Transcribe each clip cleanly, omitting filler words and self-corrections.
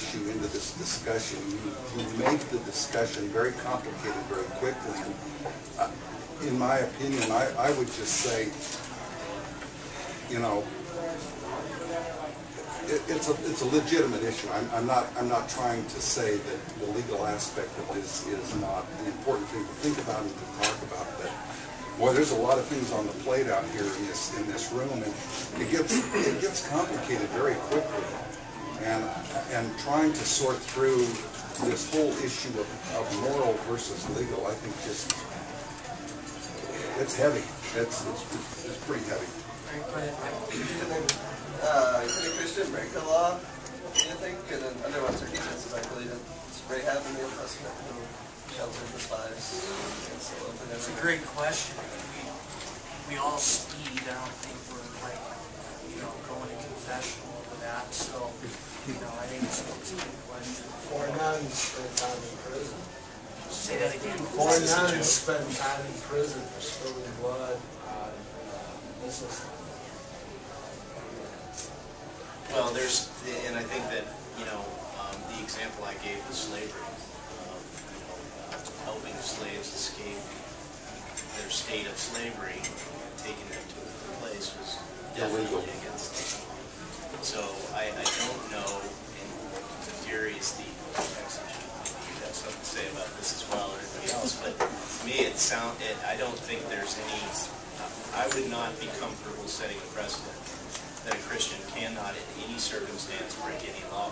issue into this discussion. You make the discussion very complicated very quickly. And, in my opinion, I would just say, you know, it's a legitimate issue. I'm not trying to say that the legal aspect of this is not an important thing to think about and to talk about. But boy, there's a lot of things on the plate out here in this room, and it gets complicated very quickly. And trying to sort through this whole issue of moral versus legal, I think just it's heavy. It's pretty heavy. Could a Christian break the law, do you think? And then under what circumstances, I believe it's Rahab in the Old Testament who sheltered the spies. That's a great question. We all speed. I don't think we're like, going to confession over that. So, I think it's a good question. 4 nuns spent time in prison. Say that again. 4 nuns spent time in prison for spilling blood. This is. Well, and I think that, the example I gave was slavery. Helping slaves escape their state of slavery, taking them to a place was definitely against the law. So I don't know, and Gary's the execution, you have something to say about this as well, or anybody else, but to me I don't think there's any, I would not be comfortable setting a precedent that a Christian cannot in any circumstance break any law.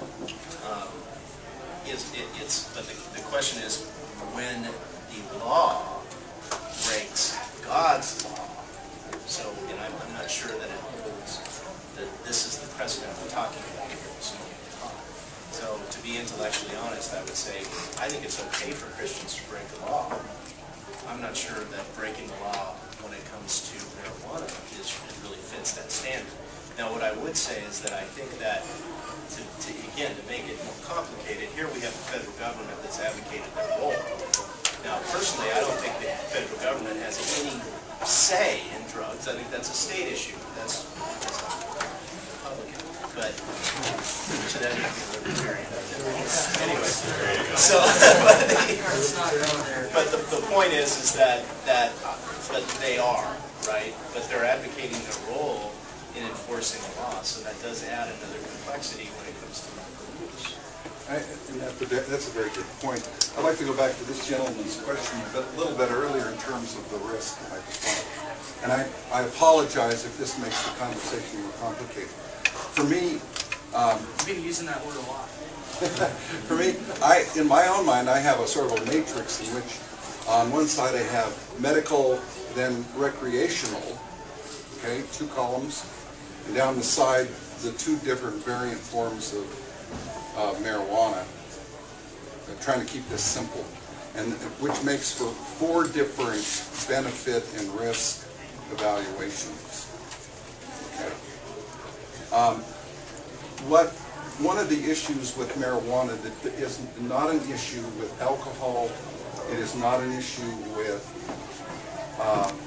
But the question is, when the law breaks God's law, so, and I'm not sure that it holds, that this is the precedent we're talking about here. So to be intellectually honest, I would say, I think it's okay for Christians to break the law. I'm not sure that breaking the law when it comes to marijuana it really fits that standard. Now, what I would say is that I think that, again, to make it more complicated, here we have the federal government that's advocated their role. Now, personally, I don't think the federal government has any say in drugs. I think that's a state issue. That's Republican. But, so that would be libertarian. Anyway, so, but the point is that but they are, right? But they're advocating their role in enforcing the law, so that does add another complexity when it comes to rules. That's a very good point. I'd like to go back to this gentleman's question a little bit earlier in terms of the risk. And I apologize if this makes the conversation more complicated. For me, I've been using that word a lot. For me, in my own mind, I have a sort of a matrix in which on one side I have medical, then recreational, okay, 2 columns. And down the side, the 2 different variant forms of marijuana. I'm trying to keep this simple, and which makes for 4 different benefit and risk evaluations. Okay. One of the issues with marijuana that is not an issue with alcohol, it is not an issue with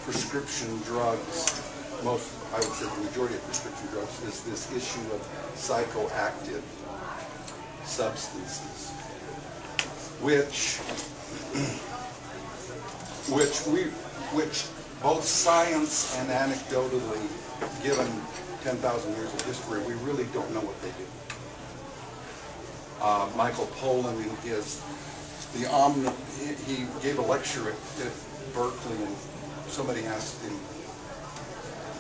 prescription drugs. I would say the majority of prescription drugs is this issue of psychoactive substances, which both science and anecdotally, given 10,000 years of history, we really don't know what they do. Michael Pollan is he gave a lecture at Berkeley, and somebody asked him,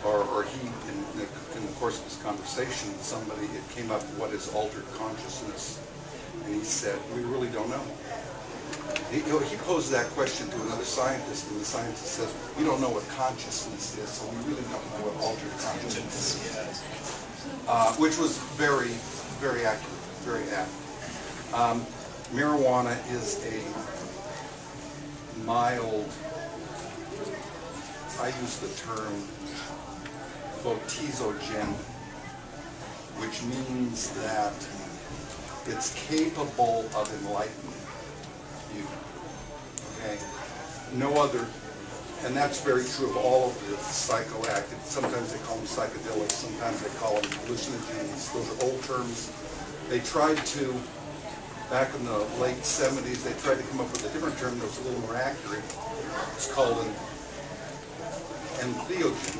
or he, in the course of this conversation, it came up, what is altered consciousness? And he said, we really don't know. He posed that question to another scientist, and the scientist says, we don't know what consciousness is, so we really don't know what altered consciousness is. Which was very, very accurate, very apt. Marijuana is a mild, I use the term photizogen, which means that it's capable of enlightenment you. Okay? No other, and that's very true of all of the psychoactive. Sometimes they call them psychedelics, sometimes they call them hallucinogens. Those are old terms. They tried to back in the late 70s, they tried to come up with a different term that was a little more accurate. It's called an entheogen.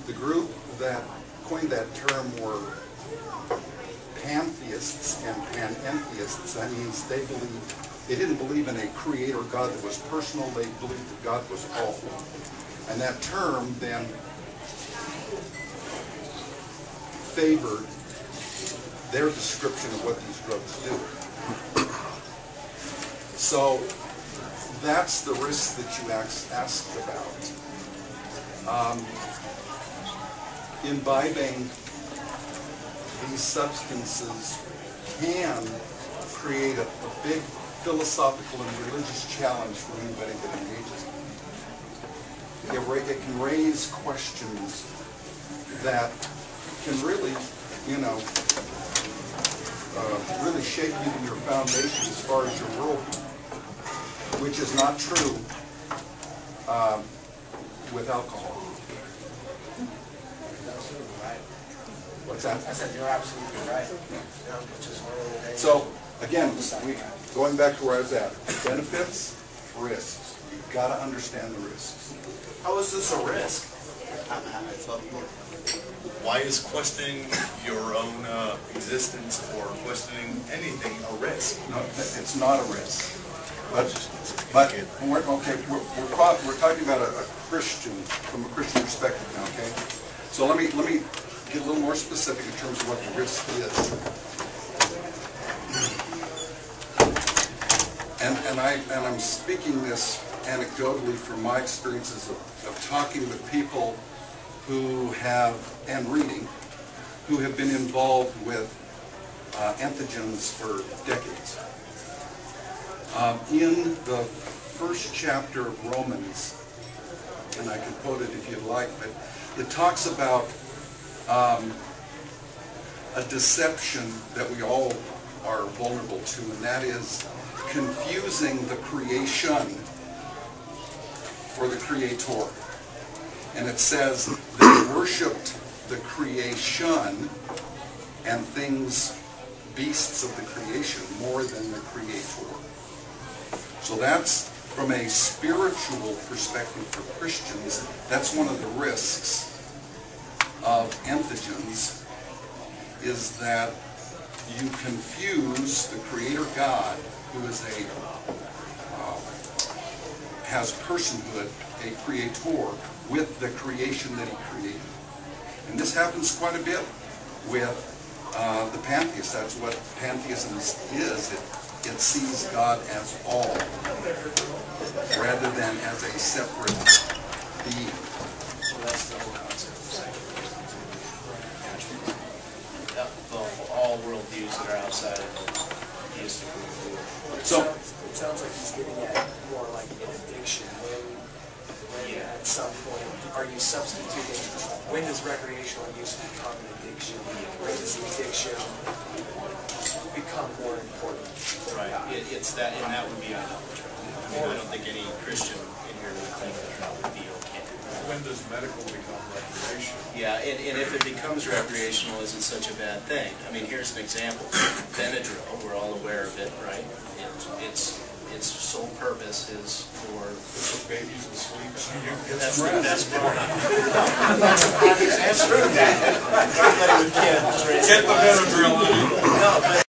The group that coined that term were pantheists and panentheists. That means they didn't believe in a creator God that was personal. They believed that God was all. And that term then favored their description of what these drugs do. So that's the risk that you asked about. Imbibing these substances can create a big philosophical and religious challenge for anybody that engages in it. It can raise questions that can really, really shake you to your foundation as far as your worldview, which is not true with alcohol. What's that? I said, you're absolutely right. So, again, going back to where I was at, benefits, risks. You've got to understand the risks. How is this a risk? Why is questioning your own existence or questioning anything a risk? No, it's not a risk. But we're talking about a Christian, from a Christian perspective now, okay? So let me get a little more specific in terms of what the risk is. And I'm speaking this anecdotally from my experiences of talking with people who have, and reading, who have been involved with entheogens for decades. In the first chapter of Romans, and I can quote it if you'd like, but it talks about a deception that we all are vulnerable to, and that is confusing the creation for the Creator. And it says they worshipped the creation and things, beasts of the creation, more than the Creator. So that's, from a spiritual perspective for Christians, that's one of the risks of entheogens, is that you confuse the Creator God, who is has personhood, a Creator, with the creation that He created. And this happens quite a bit with the pantheists. That's what pantheism is. It sees God as all, rather than as a separate being. So that's the whole concept of sanctification. All worldviews that are outside of the theistic worldview. So it sounds like he's getting at more like an addiction. When at some point, are you substituting, when does recreational use become an addiction? When does the addiction become more important? Right. It's that, and that would be idolatry. I don't think any Christian in here would think that would be okay. When does medical become recreational? Yeah, and if it becomes recreational, is it such a bad thing? I mean, here's an example. Benadryl, we're all aware of it, right? Its sole purpose is for Babies asleep. that's the best part. Get the Benadryl on. No, but